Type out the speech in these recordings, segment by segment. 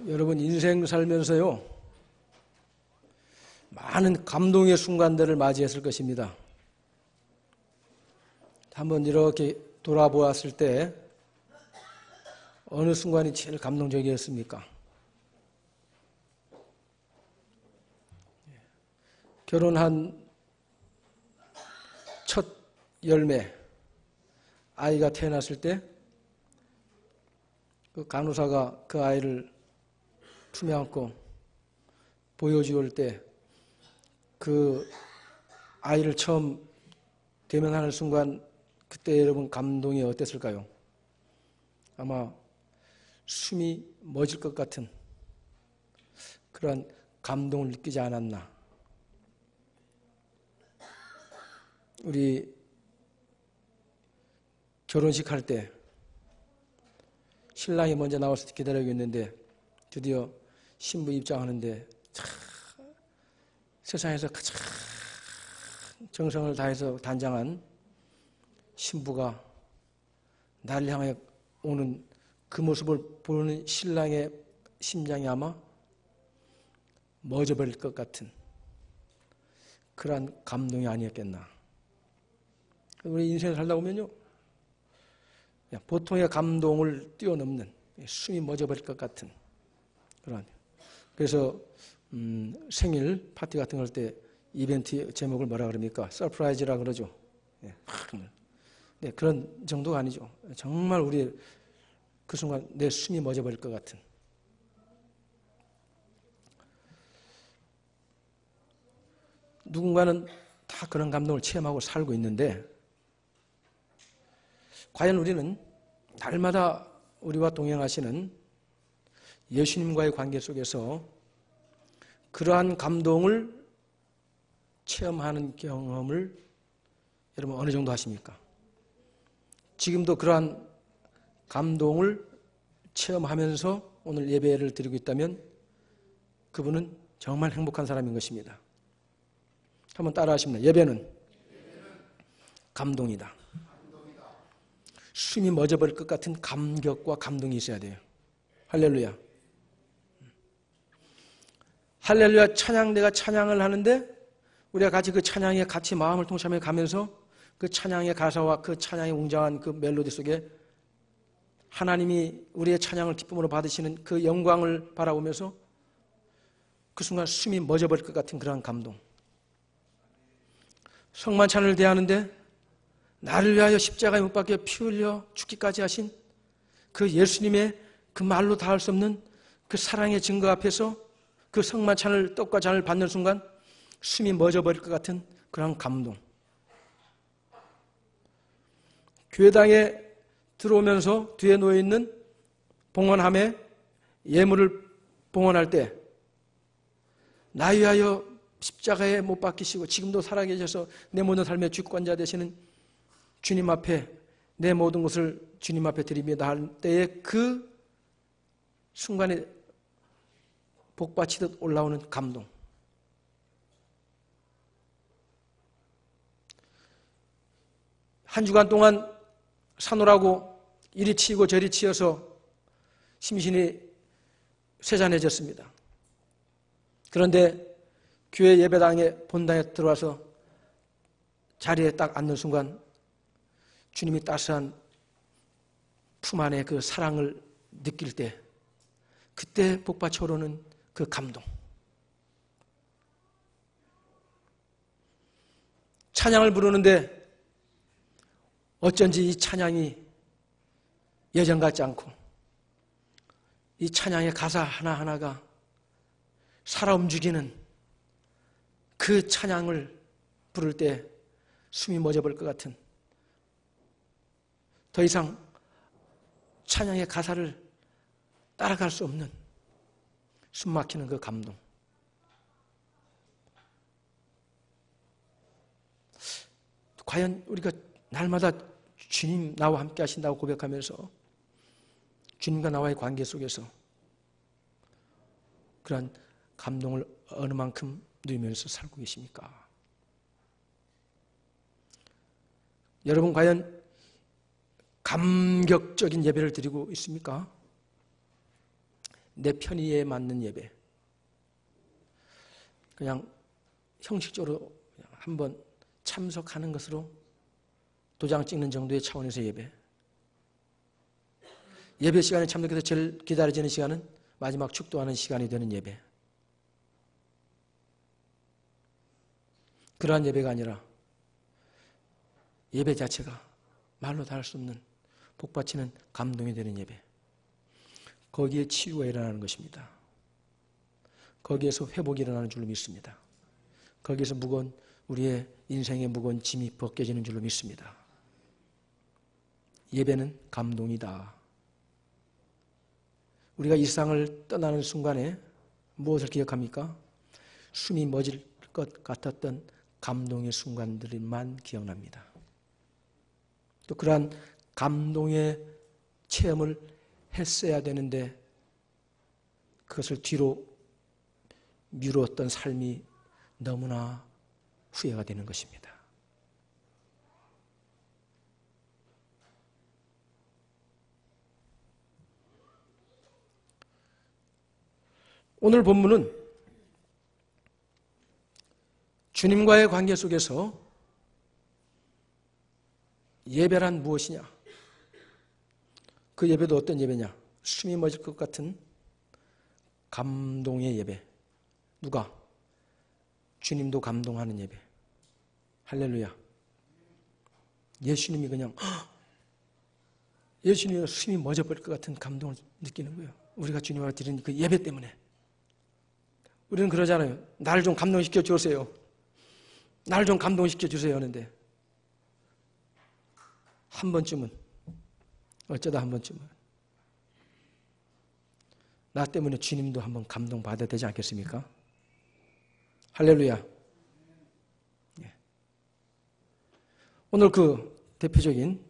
여러분 인생 살면서요, 많은 감동의 순간들을 맞이했을 것입니다. 한번 이렇게 돌아보았을 때 어느 순간이 제일 감동적이었습니까? 결혼한 첫 열매, 아이가 태어났을 때 그 간호사가 그 아이를 품에 안고 보여주올 때 그 아이를 처음 대면하는 순간 그때 여러분 감동이 어땠을까요? 아마 숨이 멎을 것 같은 그런 감동을 느끼지 않았나. 우리 결혼식 할 때 신랑이 먼저 나와서 기다리고 있는데 드디어 신부 입장하는데 세상에서 가장 정성을 다해서 단장한 신부가 나를 향해 오는 그 모습을 보는 신랑의 심장이 아마 멎어버릴 것 같은 그러한 감동이 아니었겠나. 우리 인생을 살다 보면요, 보통의 감동을 뛰어넘는 숨이 멎어버릴 것 같은 그런. 그래서 생일 파티 같은 거 할 때 이벤트 제목을 뭐라 그럽니까? 서프라이즈라 그러죠. 네, 그런 정도가 아니죠. 정말 우리 그 순간 내 숨이 멎어버릴 것 같은. 누군가는 다 그런 감동을 체험하고 살고 있는데 과연 우리는 날마다 우리와 동행하시는 예수님과의 관계 속에서 그러한 감동을 체험하는 경험을 여러분 어느 정도 하십니까? 지금도 그러한 감동을 체험하면서 오늘 예배를 드리고 있다면 그분은 정말 행복한 사람인 것입니다. 한번 따라 하십니다. 예배는 감동이다. 숨이 멎어버릴 것 같은 감격과 감동이 있어야 돼요. 할렐루야. 할렐루야 찬양, 내가 찬양을 하는데 우리가 같이 그 찬양에 같이 마음을 통참해 가면서 그 찬양의 가사와 그 찬양의 웅장한 그 멜로디 속에 하나님이 우리의 찬양을 기쁨으로 받으시는 그 영광을 바라보면서 그 순간 숨이 멎어버릴 것 같은 그러한 감동. 성만찬을 대하는데 나를 위하여 십자가에 못 박혀 피 흘려 죽기까지 하신 그 예수님의 그 말로 다할 수 없는 그 사랑의 증거 앞에서 그 성만찬을 떡과 잔을 받는 순간 숨이 멎어버릴 것 같은 그런 감동. 교회당에 들어오면서 뒤에 놓여있는 봉헌함에 예물을 봉헌할 때 나 위하여 십자가에 못 박히시고 지금도 살아계셔서 내 모든 삶의 주권자 되시는 주님 앞에 내 모든 것을 주님 앞에 드립니다 할 때의 그 순간에 복받치듯 올라오는 감동. 한 주간 동안 사노라고 이리 치이고 저리 치여서 심신이 쇠잔해졌습니다. 그런데 교회 예배당에 본당에 들어와서 자리에 딱 앉는 순간 주님이 따스한 품 안에 그 사랑을 느낄 때 그때 복받쳐 오르는 그 감동. 찬양을 부르는데 어쩐지 이 찬양이 예전 같지 않고 이 찬양의 가사 하나하나가 살아 움직이는 그 찬양을 부를 때 숨이 멎어버릴 것 같은 더 이상 찬양의 가사를 따라갈 수 없는 숨 막히는 그 감동. 과연 우리가 날마다 주님 나와 함께 하신다고 고백하면서 주님과 나와의 관계 속에서 그런 감동을 어느 만큼 누리면서 살고 계십니까? 여러분 과연 감격적인 예배를 드리고 있습니까? 내 편의에 맞는 예배. 그냥 형식적으로 한번 참석하는 것으로 도장 찍는 정도의 차원에서 예배. 예배 시간에 참석해서 제일 기다려지는 시간은 마지막 축도하는 시간이 되는 예배. 그러한 예배가 아니라 예배 자체가 말로 다 할 수 없는 복받치는 감동이 되는 예배. 거기에 치유가 일어나는 것입니다. 거기에서 회복이 일어나는 줄로 믿습니다. 거기에서 무거운 우리의 인생의 무거운 짐이 벗겨지는 줄로 믿습니다. 예배는 감동이다. 우리가 이 세상을 떠나는 순간에 무엇을 기억합니까? 숨이 멎을 것 같았던 감동의 순간들만 기억납니다. 또 그러한 감동의 체험을 했어야 되는데 그것을 뒤로 미루었던 삶이 너무나 후회가 되는 것입니다. 오늘 본문은 주님과의 관계 속에서 예배란 무엇이냐? 그 예배도 어떤 예배냐? 숨이 멎을 것 같은 감동의 예배. 누가? 주님도 감동하는 예배. 할렐루야. 예수님이 그냥 예수님이 숨이 멎어버릴 것 같은 감동을 느끼는 거예요. 우리가 주님과 드리는 그 예배 때문에. 우리는 그러잖아요. 나를 좀 감동시켜 주세요. 나를 좀 감동시켜 주세요 하는데 한 번쯤은 어쩌다 한 번쯤은 나 때문에 주님도 한번 감동받아야 되지 않겠습니까? 할렐루야. 예. 오늘 그 대표적인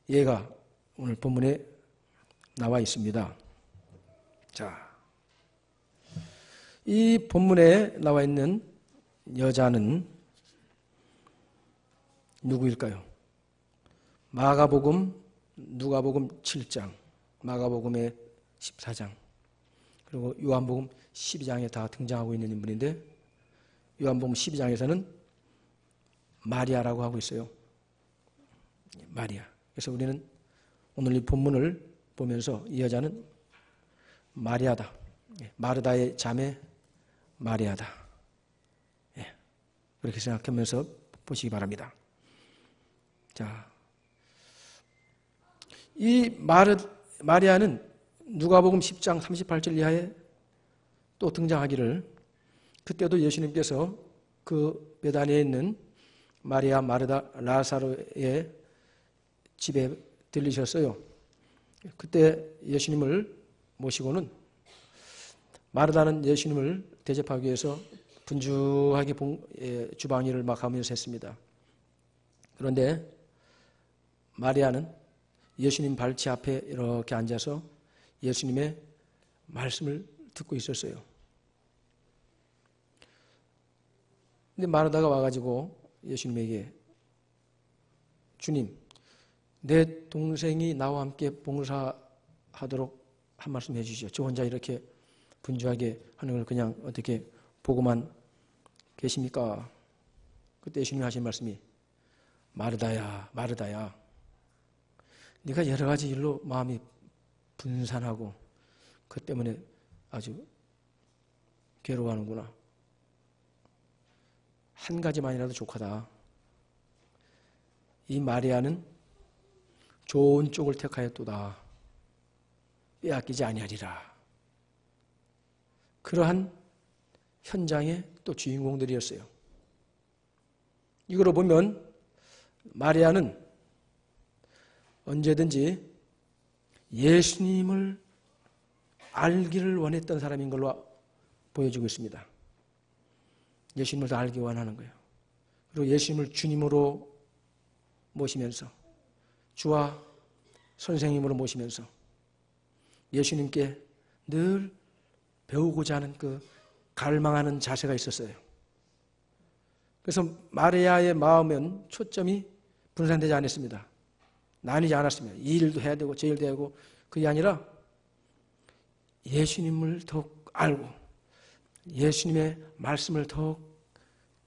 예가 오늘 본문에 나와 있습니다. 자, 이 본문에 나와 있는 여자는 누구일까요? 마가복음, 누가복음 7장, 마가복음의 14장, 그리고 요한복음 12장에 다 등장하고 있는 인물인데 요한복음 12장에서는 마리아라고 하고 있어요. 마리아. 그래서 우리는 오늘 이 본문을 보면서 이 여자는 마리아다. 마르다의 자매 마리아다. 그렇게 생각하면서 보시기 바랍니다. 자, 이 마리아는 누가복음 10장 38절 이하에 또 등장하기를 그때도 예수님께서 그 베다니에 있는 마리아, 마르다, 라사로의 집에 들리셨어요. 그때 예수님을 모시고는 마르다는 예수님을 대접하기 위해서 분주하게 주방 일을 막 하면서 했습니다. 그런데 마리아는 예수님 발치 앞에 이렇게 앉아서 예수님의 말씀을 듣고 있었어요. 근데 마르다가 와가지고 예수님에게 주님, 내 동생이 나와 함께 봉사하도록 한 말씀 해주시죠. 저 혼자 이렇게 분주하게 하는 걸 그냥 어떻게 보고만 계십니까? 그때 예수님이 하신 말씀이 마르다야, 마르다야. 네가 여러 가지 일로 마음이 분산하고 그 때문에 아주 괴로워하는구나. 한 가지만이라도 족하다. 이 마리아는 좋은 쪽을 택하였도다. 빼앗기지 아니하리라. 그러한 현장의 또 주인공들이었어요. 이거로 보면 마리아는 언제든지 예수님을 알기를 원했던 사람인 걸로 보여지고 있습니다. 예수님을 더 알기 원하는 거예요. 그리고 예수님을 주님으로 모시면서 주와 선생님으로 모시면서 예수님께 늘 배우고자 하는 그 갈망하는 자세가 있었어요. 그래서 마리아의 마음은 초점이 분산되지 않았습니다. 나뉘지 않았습니다. 이 일도 해야 되고 저 일도 해야 되고 그게 아니라 예수님을 더욱 알고 예수님의 말씀을 더욱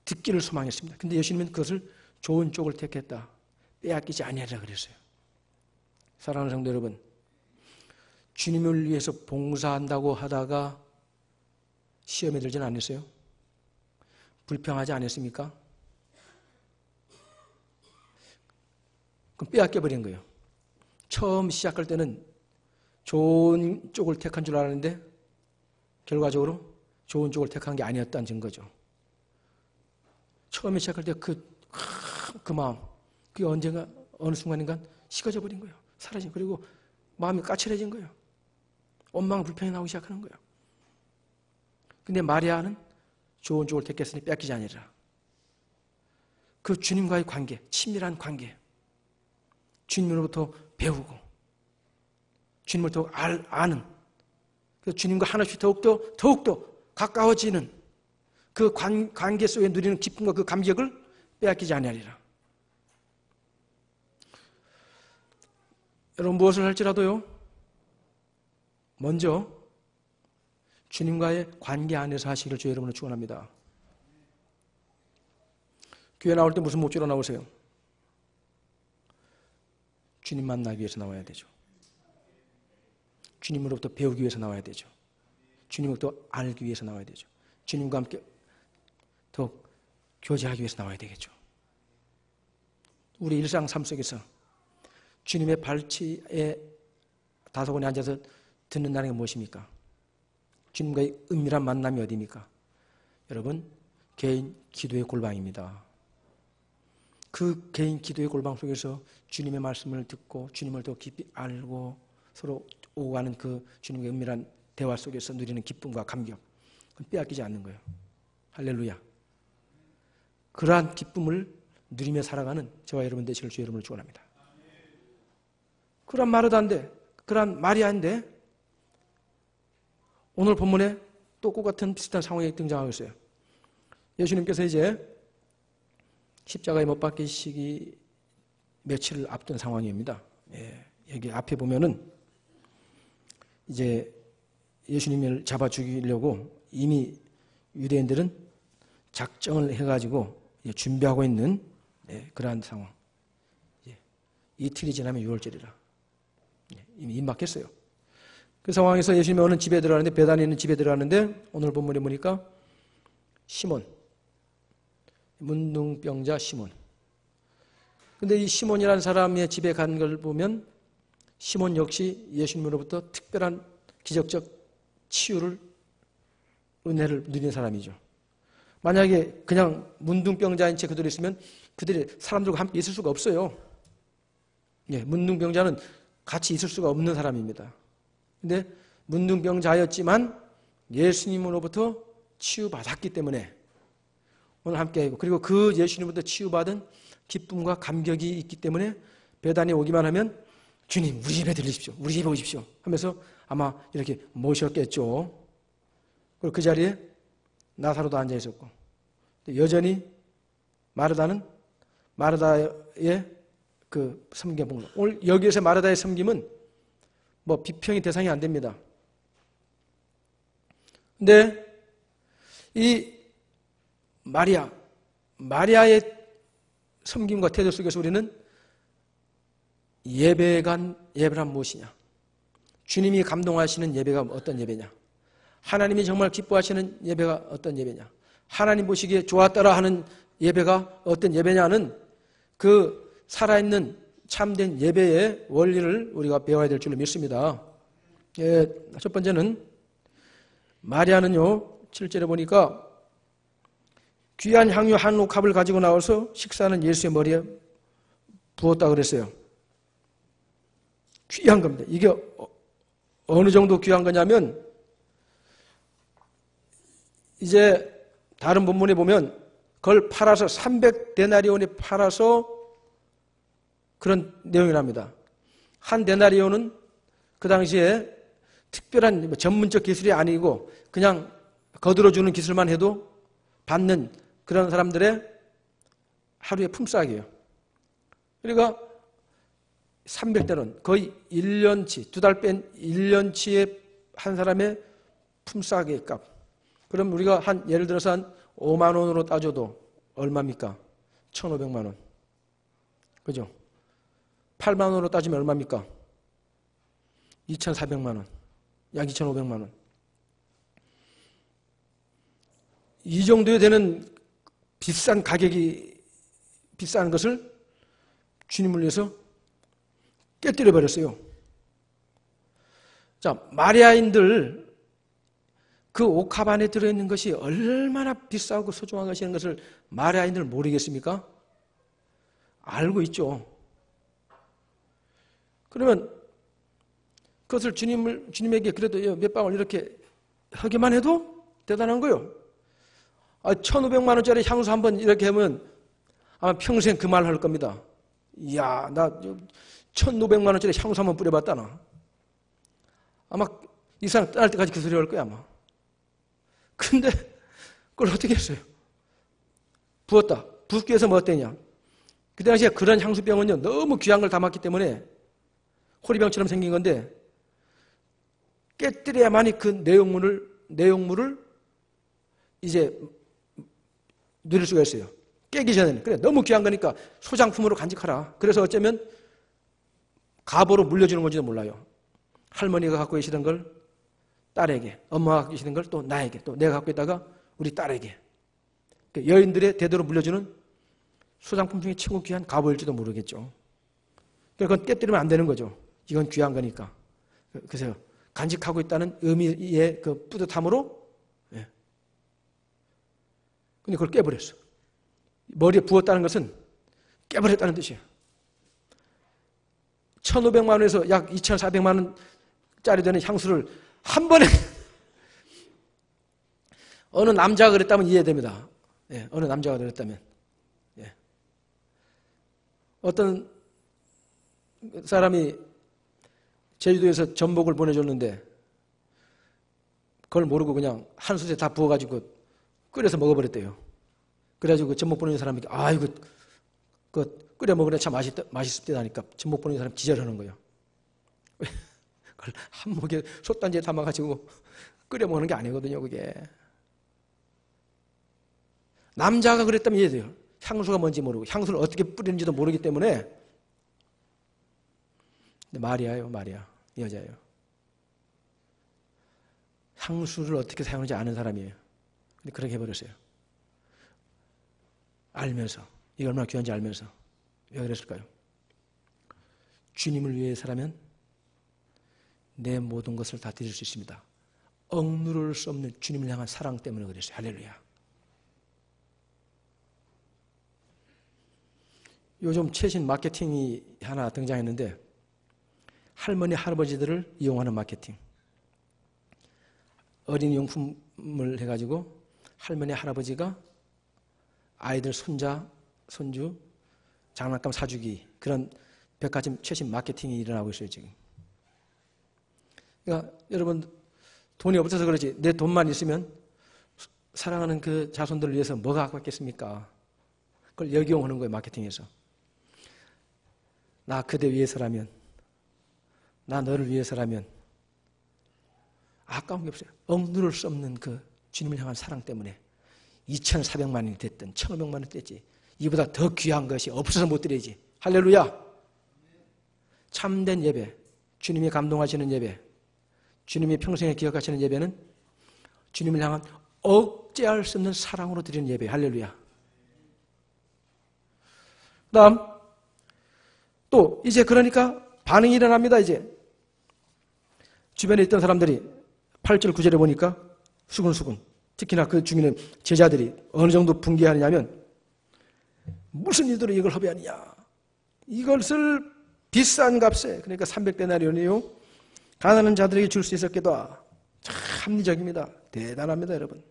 듣기를 소망했습니다. 근데 예수님은 그것을 좋은 쪽을 택했다. 빼앗기지 아니하리라 그랬어요. 사랑하는 성도 여러분, 주님을 위해서 봉사한다고 하다가 시험에 들지는 않았어요? 불평하지 않았습니까? 그럼 빼앗겨버린 거예요. 처음 시작할 때는 좋은 쪽을 택한 줄 알았는데 결과적으로 좋은 쪽을 택한 게 아니었다는 증거죠. 처음에 시작할 때 그 마음, 그게 언젠가 어느 순간인가 식어져 버린 거예요. 사라진. 그리고 마음이 까칠해진 거예요. 원망 불평이 나오기 시작하는 거예요. 근데 마리아는 좋은 쪽을 택했으니 뺏기지 아니라 그 주님과의 관계, 친밀한 관계, 주님으로부터 배우고 주님을 더 아는 그 주님과 하나씩 더욱더 가까워지는 그 관계 속에 누리는 기쁨과 그 감격을 빼앗기지 아니하리라. 여러분 무엇을 할지라도요, 먼저 주님과의 관계 안에서 하시기를 주의 이름으로 축원합니다. 교회 나올 때 무슨 목적으로 나오세요? 주님 만나기 위해서 나와야 되죠. 주님으로부터 배우기 위해서 나와야 되죠. 주님으로부터 알기 위해서 나와야 되죠. 주님과 함께 더 교제하기 위해서 나와야 되겠죠. 우리 일상 삶 속에서 주님의 발치에 다소곳에 앉아서 듣는다는 게 무엇입니까? 주님과의 은밀한 만남이 어디입니까? 여러분, 개인 기도의 골방입니다. 그 개인 기도의 골방 속에서 주님의 말씀을 듣고 주님을 더 깊이 알고 서로 오고 가는 그 주님의 은밀한 대화 속에서 누리는 기쁨과 감격, 그건 빼앗기지 않는 거예요. 할렐루야. 그러한 기쁨을 누리며 살아가는 저와 여러분 되시길 주의 이름으로 축원합니다. 그러한 마르다인데, 그러한 마리아인데 오늘 본문에 또 똑같은 비슷한 상황이 등장하고 있어요. 예수님께서 이제 십자가에 못 박히시기 며칠을 앞둔 상황입니다. 여기 앞에 보면은 이제 예수님을 잡아 죽이려고 이미 유대인들은 작정을 해가지고 준비하고 있는 그러한 상황. 이틀이 지나면 유월절이라 이미 임박했어요. 그 상황에서 예수님이 오는 집에 들어가는데, 베단에 있는 집에 들어가는데 오늘 본문에 보니까 시몬, 문둥병자 시몬. 근데 이 시몬이라는 사람의 집에 간 걸 보면 시몬 역시 예수님으로부터 특별한 기적적 치유를, 은혜를 누린 사람이죠. 만약에 그냥 문둥병자인 채 그들이 있으면 그들이 사람들과 함께 있을 수가 없어요. 문둥병자는 같이 있을 수가 없는 사람입니다. 근데 문둥병자였지만 예수님으로부터 치유받았기 때문에 오늘 함께하고, 그리고 그 예수님으로부터 치유받은 기쁨과 감격이 있기 때문에 베단에 오기만 하면 주님 우리 집에 들리십시오, 우리 집에 오십시오 하면서 아마 이렇게 모셨겠죠. 그리고 그 자리에 나사로도 앉아 있었고, 여전히 마르다의 그 섬김 봉사. 오늘 여기에서 마르다의 섬김은 뭐 비평이 대상이 안 됩니다. 근데 이 마리아의 섬김과 태도 속에서 우리는 예배란 무엇이냐? 주님이 감동하시는 예배가 어떤 예배냐? 하나님이 정말 기뻐하시는 예배가 어떤 예배냐? 하나님 보시기에 좋았더라 하는 예배가 어떤 예배냐는 그 살아있는 참된 예배의 원리를 우리가 배워야 될 줄로 믿습니다. 첫 번째는 마리아는요, 7절에 보니까 귀한 향유 한 옥합을 가지고 나와서 식사는 예수의 머리에 부었다 그랬어요. 귀한 겁니다. 이게 어느 정도 귀한 거냐면, 이제 다른 본문에 보면 그걸 팔아서 300데나리온에 팔아서 그런 내용이 납니다. 한 데나리온은 그 당시에 특별한 전문적 기술이 아니고 그냥 거들어주는 기술만 해도 받는 그런 사람들의 하루의 품삯이에요. 그러니까 300데나리온, 거의 1년치, 2달 뺀 1년치의 한 사람의 품삯의 값. 그럼 우리가 예를 들어서 한 5만 원으로 따져도 얼마입니까? 1,500만 원. 그죠? 8만 원으로 따지면 얼마입니까? 2,400만 원. 약 2,500만 원. 이 정도에 되는 비싼 가격이 비싼 것을 주님을 위해서 깨뜨려 버렸어요. 자, 마리아인들 그 옥합 안에 들어있는 것이 얼마나 비싸고 소중한 것이라는 것을 마리아인들 모르겠습니까? 알고 있죠. 그러면 그것을 주님에게 그래도 몇 방울 이렇게 하기만 해도 대단한 거예요. 1,500만 원짜리 향수 한 번 이렇게 하면 아마 평생 그 말 할 겁니다. 이야, 나 1,500만 원짜리 향수 한 번 뿌려봤다, 나. 아마 이 사람 떠날 때까지 그 소리 할 거야, 아마. 근데 그걸 어떻게 했어요? 부었다. 붓기 위해서 뭐 어땠냐? 그 당시에 그런 향수병은요, 너무 귀한 걸 담았기 때문에 호리병처럼 생긴 건데 깨뜨려야만이 그 내용물을 이제 누릴 수가 있어요. 깨기 전에는. 그래, 너무 귀한 거니까 소장품으로 간직하라. 그래서 어쩌면 가보로 물려주는 건지도 몰라요. 할머니가 갖고 계시던 걸 딸에게, 엄마가 갖고 계시던 걸 또 나에게, 또 내가 갖고 있다가 우리 딸에게. 여인들의 대대로 물려주는 소장품 중에 최고 귀한 가보일지도 모르겠죠. 그건 깨뜨리면 안 되는 거죠. 이건 귀한 거니까. 그래서 간직하고 있다는 의미의 그 뿌듯함으로, 예. 근데 그걸 깨버렸어. 머리에 부었다는 것은 깨버렸다는 뜻이에요. 1,500만 원에서 약 2,400만 원짜리 되는 향수를 한 번에 어느 남자가 그랬다면 이해됩니다. 예, 어느 남자가 그랬다면. 예. 어떤 사람이 제주도에서 전복을 보내줬는데 그걸 모르고 그냥 한 솥에 다 부어가지고 끓여서 먹어버렸대요. 그래가지고 그 전복 보내는 사람이 아이고 그 끓여 먹으니 참 맛있었다니까 전복 보내는 사람 기절하는 거예요. 그걸 한 목에 솥단지에 담아가지고 끓여 먹는 게 아니거든요, 그게. 남자가 그랬다면 이해돼요. 향수가 뭔지 모르고 향수를 어떻게 뿌리는지도 모르기 때문에. 근데 마리아예요, 마리아. 여자예요. 향수를 어떻게 사용하는지 아는 사람이에요. 근데 그렇게 해버렸어요. 알면서. 이게 얼마나 귀한지 알면서. 왜 그랬을까요? 주님을 위해서라면 내 모든 것을 다 드릴 수 있습니다. 억누를 수 없는 주님을 향한 사랑 때문에 그랬어요. 할렐루야. 요즘 최신 마케팅이 하나 등장했는데 할머니, 할아버지들을 이용하는 마케팅. 어린이 용품을 해가지고 할머니, 할아버지가 아이들 손자, 손주 장난감 사주기, 그런 백화점 최신 마케팅이 일어나고 있어요, 지금. 그러니까 여러분 돈이 없어서 그러지 내 돈만 있으면 사랑하는 그 자손들을 위해서 뭐가 아깝겠습니까? 그걸 역이용하는 거예요, 마케팅에서. 나 그대 위해서라면, 나 너를 위해서라면 아까운 게 없어요. 억누를 수 없는 그 주님을 향한 사랑 때문에 2,400만 원이 됐든 1,500만 원이 됐지 이보다 더 귀한 것이 없어서 못 드리지. 할렐루야. 참된 예배, 주님이 감동하시는 예배, 주님이 평생에 기억하시는 예배는 주님을 향한 억제할 수 없는 사랑으로 드리는 예배. 할렐루야. 그 다음 또 이제 그러니까 반응이 일어납니다. 이제 주변에 있던 사람들이 8절 9절에 보니까 수근수근, 특히나 그 중에는 제자들이 어느 정도 분개하느냐면 무슨 이들로 이걸 허비하느냐, 이것을 비싼 값에, 그러니까 300데나리온이요 가난한 자들에게 줄 수 있었겠다. 참 합리적입니다. 대단합니다, 여러분.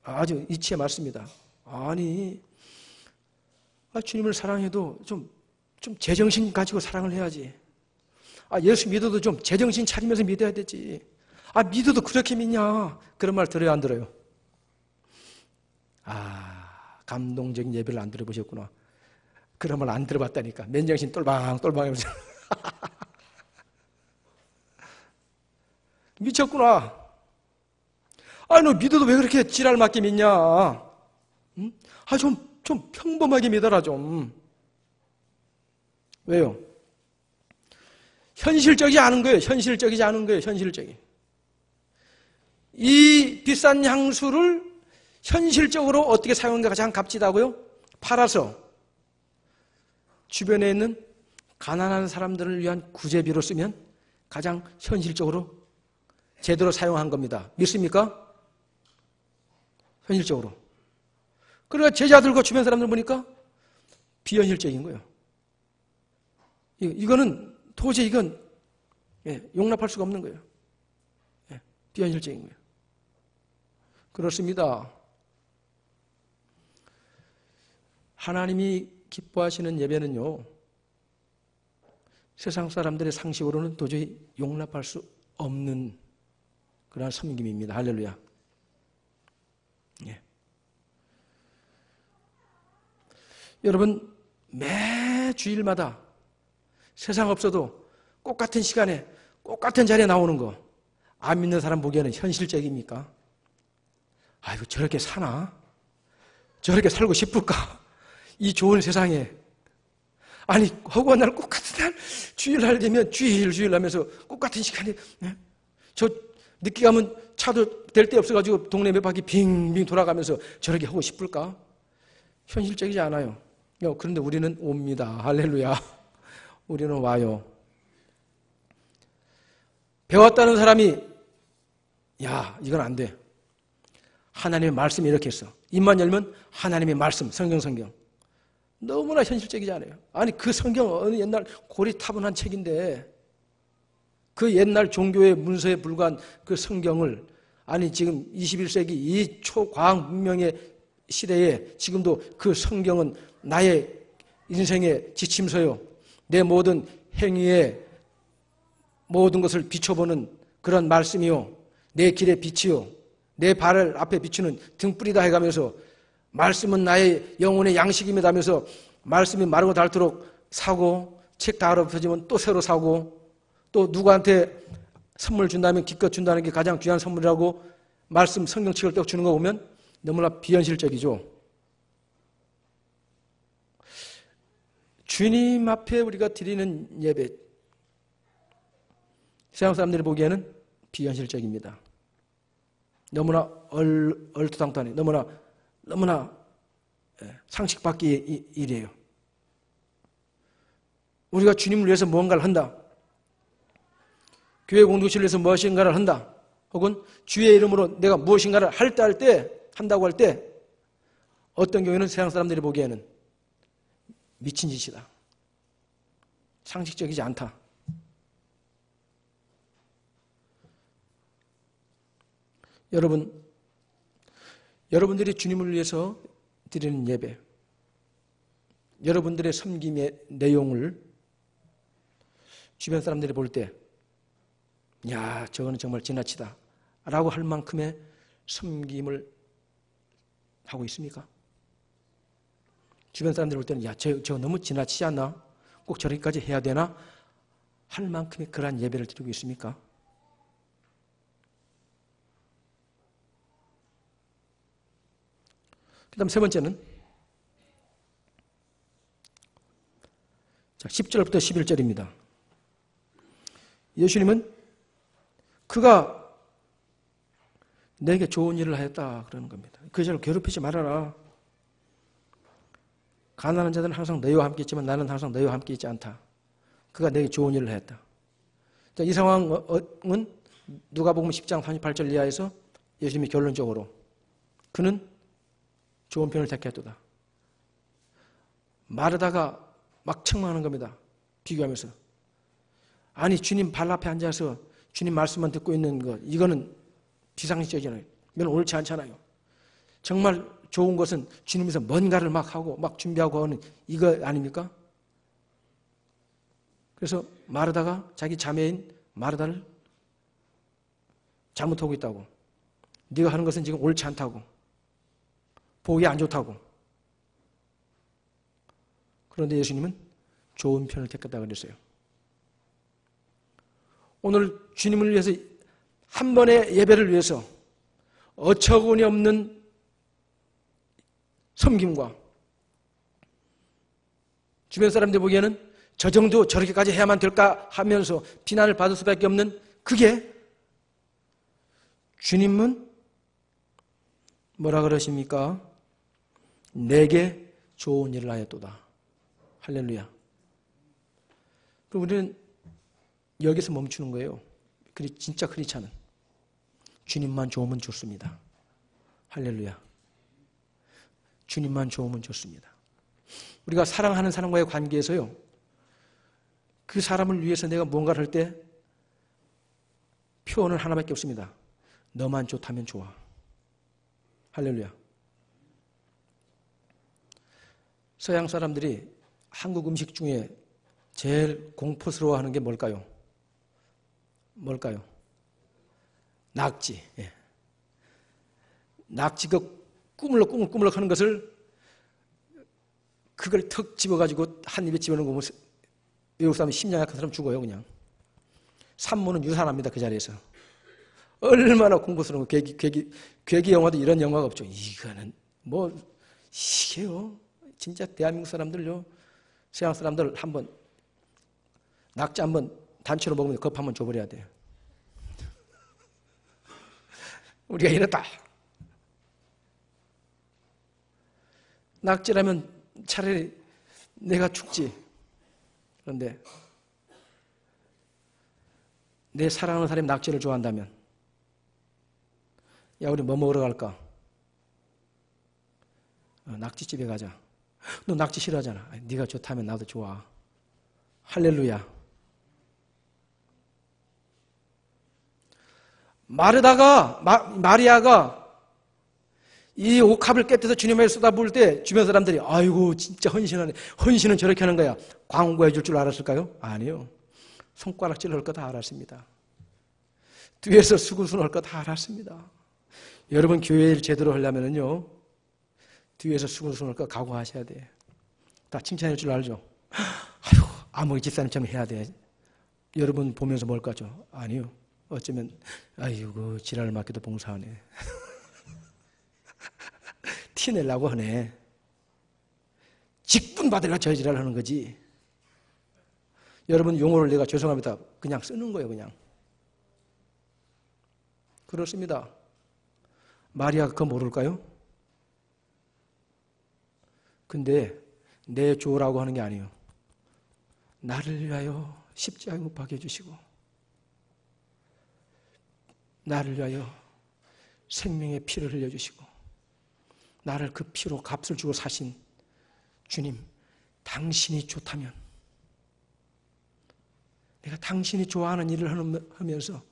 아주 이치에 맞습니다. 아니, 주님을 사랑해도 좀 제정신 가지고 사랑을 해야지. 예수 믿어도 좀 제정신 차리면서 믿어야 되지. 믿어도 그렇게 믿냐? 그런 말 들어요, 안 들어요? 감동적인 예배를 안 들어보셨구나. 그런 말 안 들어봤다니까. 맨정신 똘방똘방 하면서. 미쳤구나. 아니, 너 믿어도 왜 그렇게 지랄 맞게 믿냐? 응? 아, 좀 평범하게 믿어라, 좀. 왜요? 현실적이지 않은 거예요. 현실적이지 않은 거예요. 현실적이. 이 비싼 향수를 현실적으로 어떻게 사용하는 게 가장 값지다고요? 팔아서 주변에 있는 가난한 사람들을 위한 구제비로 쓰면 가장 현실적으로 제대로 사용한 겁니다. 믿습니까? 현실적으로. 그러니까 제자들과 주변 사람들 보니까 비현실적인 거예요. 이거는 도저히 이건 용납할 수가 없는 거예요. 비현실적인 거예요. 그렇습니다. 하나님이 기뻐하시는 예배는요, 세상 사람들의 상식으로는 도저히 용납할 수 없는 그러한 섬김입니다. 할렐루야. 예. 여러분, 매 주일마다 세상 없어도 똑같은 시간에 똑같은 자리에 나오는 거, 안 믿는 사람 보기에는 현실적입니까? 아이고, 저렇게 사나? 저렇게 살고 싶을까? 이 좋은 세상에. 아니, 허구한 날 똑같은 날, 주일날 되면 주일 하면서 똑같은 시간에, 저 늦게 가면 차도 될 데 없어가지고 동네 몇 바퀴 빙빙 돌아가면서 저렇게 하고 싶을까? 현실적이지 않아요. 그런데 우리는 옵니다. 할렐루야. 우리는 와요. 배웠다는 사람이, 야, 이건 안 돼. 하나님의 말씀이 이렇게 했어. 입만 열면 하나님의 말씀, 성경. 너무나 현실적이지 않아요. 아니, 그 성경 어느 옛날 고리타분한 책인데 그 옛날 종교의 문서에 불과한 그 성경을, 아니 지금 21세기 이 초과학 문명의 시대에 지금도 그 성경은 나의 인생의 지침서요, 내 모든 행위에 모든 것을 비춰보는 그런 말씀이요, 내 길의 빛이요, 내 발을 앞에 비추는 등불이다 해가면서, 말씀은 나의 영혼의 양식이며 하면서 말씀이 마르고 닳도록 사고, 책 다 엎어지면 또 새로 사고, 또 누구한테 선물 준다면 기껏 준다는 게 가장 귀한 선물이라고 말씀 성경책을 떼어 주는 거 보면 너무나 비현실적이죠. 주님 앞에 우리가 드리는 예배, 세상 사람들이 보기에는 비현실적입니다. 너무나 얼토당토하네. 너무나 상식 밖의 일이에요. 우리가 주님을 위해서 무언가를 한다, 교회 공동체를 위해서 무엇인가를 한다, 혹은 주의 이름으로 내가 무엇인가를 한다고 할 때 어떤 경우에는 세상 사람들이 보기에는 미친 짓이다, 상식적이지 않다. 여러분들이 주님을 위해서 드리는 예배, 여러분들의 섬김의 내용을 주변 사람들이 볼 때, 야, 저거는 정말 지나치다 라고 할 만큼의 섬김을 하고 있습니까? 주변 사람들이 볼 때는, 야, 저거 너무 지나치지 않나? 꼭 저렇게까지 해야 되나? 할 만큼의 그러한 예배를 드리고 있습니까? 그 다음 세 번째는 10절부터 11절입니다. 예수님은 그가 내게 좋은 일을 하였다 그러는 겁니다. 그 자를 괴롭히지 말아라. 가난한 자들은 항상 너희와 함께 있지만 나는 항상 너희와 함께 있지 않다. 그가 내게 좋은 일을 하였다. 자, 이 상황은 누가복음 10장 38절 이하에서 예수님이 결론적으로 그는 좋은 편을 택했도다. 마르다가 막 책망하는 겁니다. 비교하면서. 아니, 주님 발 앞에 앉아서 주님 말씀만 듣고 있는 것, 이거는 비상식적이잖아요. 이건 옳지 않잖아요. 정말 좋은 것은 주님에서 뭔가를 막 하고 막 준비하고 하는 이거 아닙니까? 그래서 마르다가 자기 자매인 마르다를 잘못하고 있다고, 네가 하는 것은 지금 옳지 않다고, 보기 안 좋다고. 그런데 예수님은 좋은 편을 택했다고 그랬어요. 오늘 주님을 위해서 한 번의 예배를 위해서 어처구니 없는 섬김과 주변 사람들 보기에는 저 정도 저렇게까지 해야만 될까 하면서 비난을 받을 수밖에 없는 그게 주님은 뭐라 그러십니까? 내게 좋은 일을 하였도다. 할렐루야. 그럼 우리는 여기서 멈추는 거예요. 진짜 크리스찬은 주님만 좋으면 좋습니다. 할렐루야. 주님만 좋으면 좋습니다. 우리가 사랑하는 사람과의 관계에서요, 그 사람을 위해서 내가 뭔가를 할 때 표현은 하나밖에 없습니다. 너만 좋다면 좋아. 할렐루야. 서양 사람들이 한국 음식 중에 제일 공포스러워하는 게 뭘까요? 뭘까요? 낙지. 예. 낙지가 꾸물럭 하는 것을 그걸 턱 집어가지고 한 입에 집어넣는 거 보면 외국 사람이 심장 약한 사람 죽어요, 그냥. 산모는 유산합니다, 그 자리에서. 얼마나 공포스러운 거. 괴기 영화도 이런 영화가 없죠. 이거는 이게요. 진짜 대한민국 사람들요, 서양 사람들 한번 낙지 한번 단체로 먹으면 겁 한번 줘버려야 돼요. 우리가 이렇다. 낙지라면 차라리 내가 죽지. 그런데 내 사랑하는 사람이 낙지를 좋아한다면, 야, 우리 뭐 먹으러 갈까? 낙지집에 가자. 너 낙지 싫어하잖아. 네가 좋다면 나도 좋아. 할렐루야. 마리아가 이 옥합을 깨뜨려서 주님을 쏟아부을 때 주변 사람들이 아이고 진짜 헌신하네. 헌신은 저렇게 하는 거야. 광고해 줄 알았을까요? 아니요. 손가락질 할 거 다 알았습니다. 뒤에서 수구순 할 거 다 알았습니다. 여러분 교회를 제대로 하려면요, 뒤에서 수구순 할 거 각오하셔야 돼. 다 칭찬해 줄 알죠? 아이고 아무 집사님처럼 해야 돼. 여러분 보면서 뭘 까죠? 아니요. 어쩌면 아이고 지랄을 맡기도 봉사하네. 티내려고 하네. 직분 받으려고 저 지랄을 하는 거지. 여러분 용어를 내가 죄송합니다. 그냥 쓰는 거예요, 그냥. 그렇습니다. 마리아가 그거 모를까요? 근데 내 조라고 하는 게 아니에요. 나를 위하여 십자가에 못 박혀 주시고 나를 위하여 생명의 피를 흘려주시고 나를 그 피로 값을 주고 사신 주님, 당신이 좋다면 내가 당신이 좋아하는 일을 하면서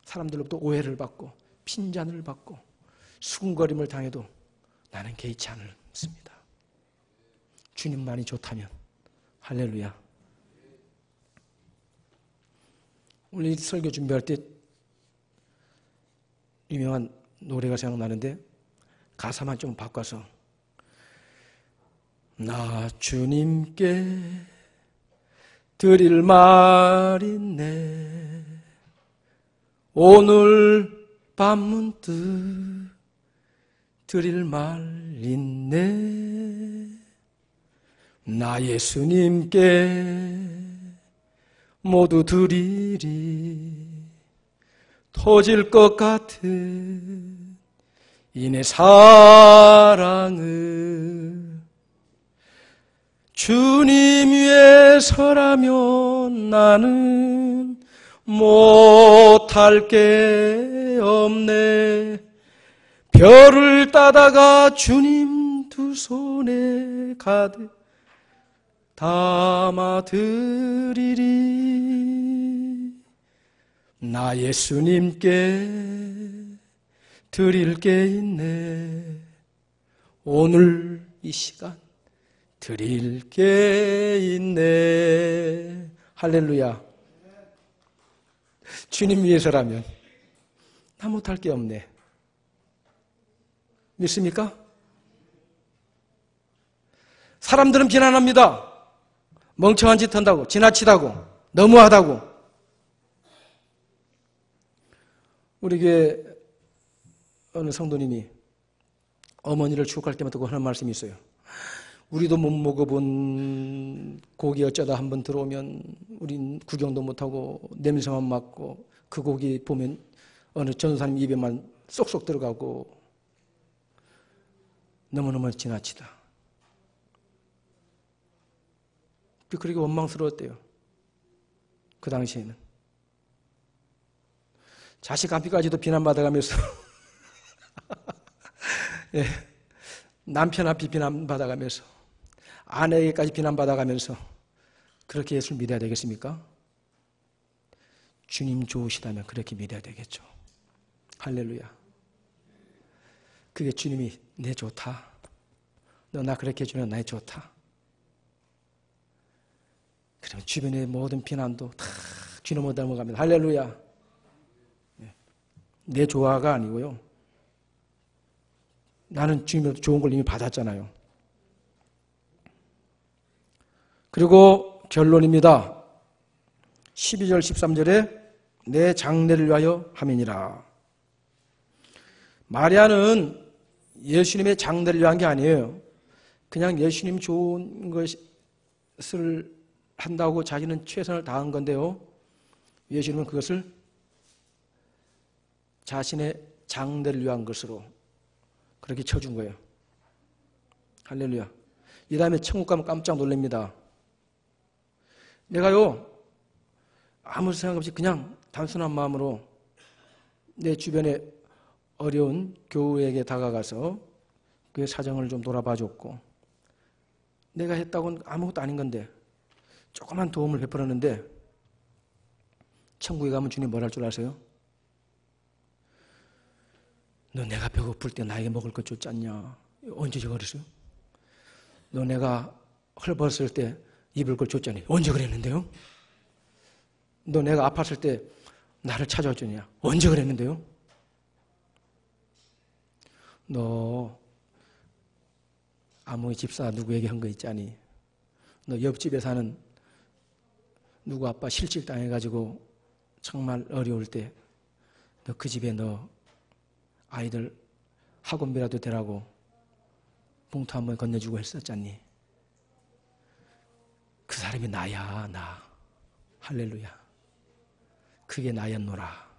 사람들로부터 오해를 받고 핀잔을 받고 수군거림을 당해도 나는 개의치 않습니다. 주님만이 좋다면. 할렐루야. 오늘 이 설교 준비할 때 유명한 노래가 생각나는데 가사만 좀 바꿔서 나 주님께 드릴 말 있네 오늘 밤 문득 드릴 말 있네 나 예수님께 모두 드리리 터질 것 같은 이 내 사랑을 주님 위해서라면 나는 못할 게 없네 별을 따다가 주님 두 손에 가득 담아드리리 나 예수님께 드릴 게 있네 오늘 이 시간 드릴 게 있네 할렐루야 주님 위해서라면 나 못할 게 없네 믿습니까? 사람들은 비난합니다 멍청한 짓 한다고 지나치다고 너무하다고 우리 교회 어느 성도님이 어머니를 추억할 때마다 하는 말씀이 있어요. 우리도 못 먹어본 고기 어쩌다 한번 들어오면 우린 구경도 못하고 냄새만 맡고 그 고기 보면 어느 전도사님 입에만 쏙쏙 들어가고 너무너무 지나치다. 그렇게 원망스러웠대요. 그 당시에는. 자식 앞에까지도 비난받아가면서 예, 남편 앞에 비난받아가면서 아내에게까지 비난받아가면서 그렇게 예수를 믿어야 되겠습니까? 주님 좋으시다면 그렇게 믿어야 되겠죠. 할렐루야. 그게 주님이 내 좋다. 너 나 그렇게 해주면 나의 좋다. 그러면 주변의 모든 비난도 다 주님으로 넘어갑니다. 할렐루야. 내 조화가 아니고요. 나는 주님으로 좋은 걸 이미 받았잖아요. 그리고 결론입니다. 12절 13절에 내 장래를 위하여 함이니라. 마리아는 예수님의 장래를 위한 게 아니에요. 그냥 예수님 좋은 것을 한다고 자기는 최선을 다한 건데요. 예수님은 그것을 자신의 장래를 위한 것으로 그렇게 쳐준 거예요. 할렐루야. 이 다음에 천국 가면 깜짝 놀랍니다. 내가요, 아무 생각 없이 그냥 단순한 마음으로 내 주변에 어려운 교우에게 다가가서 그의 사정을 좀 돌아봐 줬고, 내가 했다고는 아무것도 아닌 건데 조그만 도움을 베풀었는데 천국에 가면 주님 뭘 할 줄 아세요? 너 내가 배고플 때 나에게 먹을 것 줬지 않냐? 언제 저거 그랬어요? 너 내가 헐벗을 때 입을 걸 줬잖니. 언제 그랬는데요? 너 내가 아팠을 때 나를 찾아와 주냐? 언제 그랬는데요? 너 아무의 집사 누구에게 한 거 있잖니? 너 옆집에 사는 누구 아빠 실직 당해가지고 정말 어려울 때 너 그 집에 너 아이들 학원비라도 되라고 봉투 한번 건네주고 했었잖니. 그 사람이 나야, 나. 할렐루야. 그게 나였노라.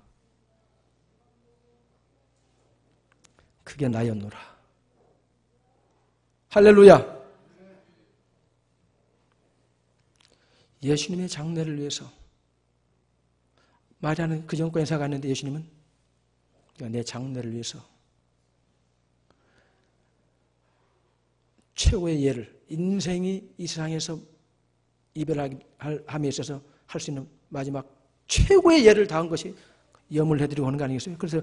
그게 나였노라. 할렐루야. 예수님의 장래를 위해서 마리아는 그 전과 인사가 갔는데 예수님은 내 장래를 위해서 최고의 예를, 인생이 이 세상에서 이별함에 있어서 할 수 있는 마지막 최고의 예를 다한 것이 염을 해드리고 하는 거 아니겠어요? 그래서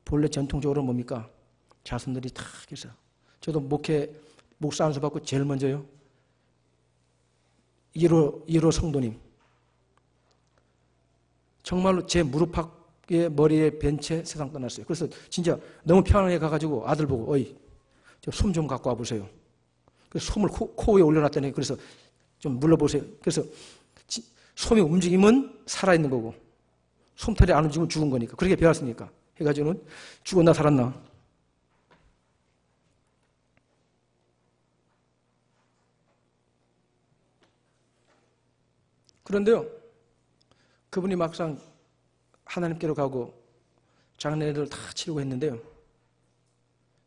본래 전통적으로 뭡니까? 자손들이 다 해서 저도 목사 안수 받고 제일 먼저요. 1호 성도님. 정말로 제 무릎팍에 머리에 벤 채 세상 떠났어요. 그래서 진짜 너무 편안하게 가가지고 아들 보고 어이 솜 좀 갖고 와보세요. 그래서 솜을 코 위에 올려놨더니 그래서 좀 눌러보세요. 그래서 솜이 움직이면 살아있는 거고 솜털이 안 움직이면 죽은 거니까 그렇게 배웠으니까 해가지고는 죽었나 살았나. 그런데요, 그분이 막상 하나님께로 가고 장례를 다 치르고 했는데요,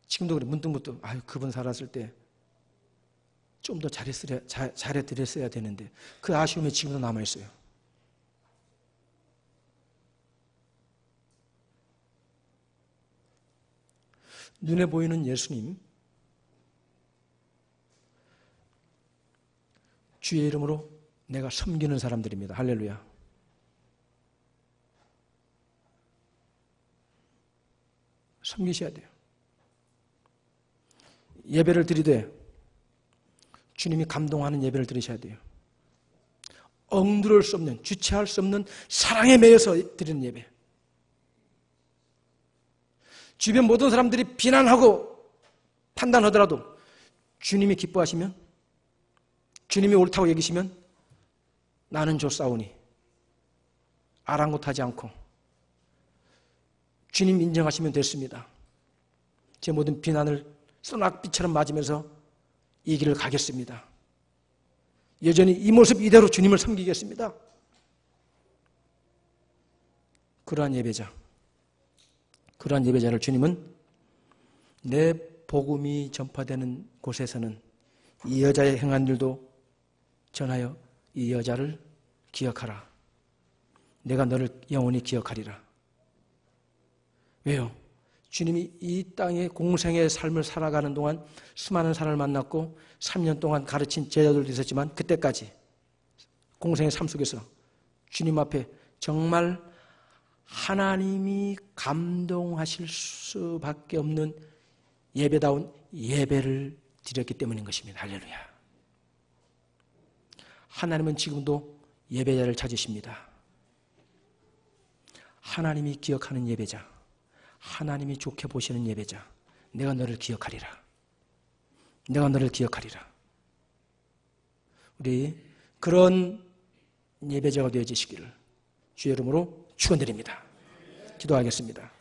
지금도 그래 문득문득 아유 그분 살았을 때 좀 더 잘해드렸어야 되는데 그 아쉬움이 지금도 남아있어요. 눈에 보이는 예수님, 주의 이름으로 내가 섬기는 사람들입니다. 할렐루야. 섬기셔야 돼요. 예배를 드리되 주님이 감동하는 예배를 드리셔야 돼요. 엉두를 수 없는, 주체할 수 없는 사랑에 매여서 드리는 예배. 주변 모든 사람들이 비난하고 판단하더라도 주님이 기뻐하시면, 주님이 옳다고 여기시면 나는 좋사오니 아랑곳하지 않고 주님 인정하시면 됐습니다. 제 모든 비난을 소낙비처럼 맞으면서 이 길을 가겠습니다. 여전히 이 모습 이대로 주님을 섬기겠습니다. 그러한 예배자를 주님은 내 복음이 전파되는 곳에서는 이 여자의 행한 일도 전하여 이 여자를 기억하라. 내가 너를 영원히 기억하리라. 왜요? 주님이 이 땅의 공생의 삶을 살아가는 동안 수많은 사람을 만났고 3년 동안 가르친 제자들도 있었지만 그때까지 공생의 삶 속에서 주님 앞에 정말 하나님이 감동하실 수밖에 없는 예배다운 예배를 드렸기 때문인 것입니다. 할렐루야. 하나님은 지금도 예배자를 찾으십니다. 하나님이 기억하는 예배자, 하나님이 좋게 보시는 예배자, 내가 너를 기억하리라. 내가 너를 기억하리라. 우리 그런 예배자가 되어지시기를 주의 이름으로 축원드립니다. 기도하겠습니다.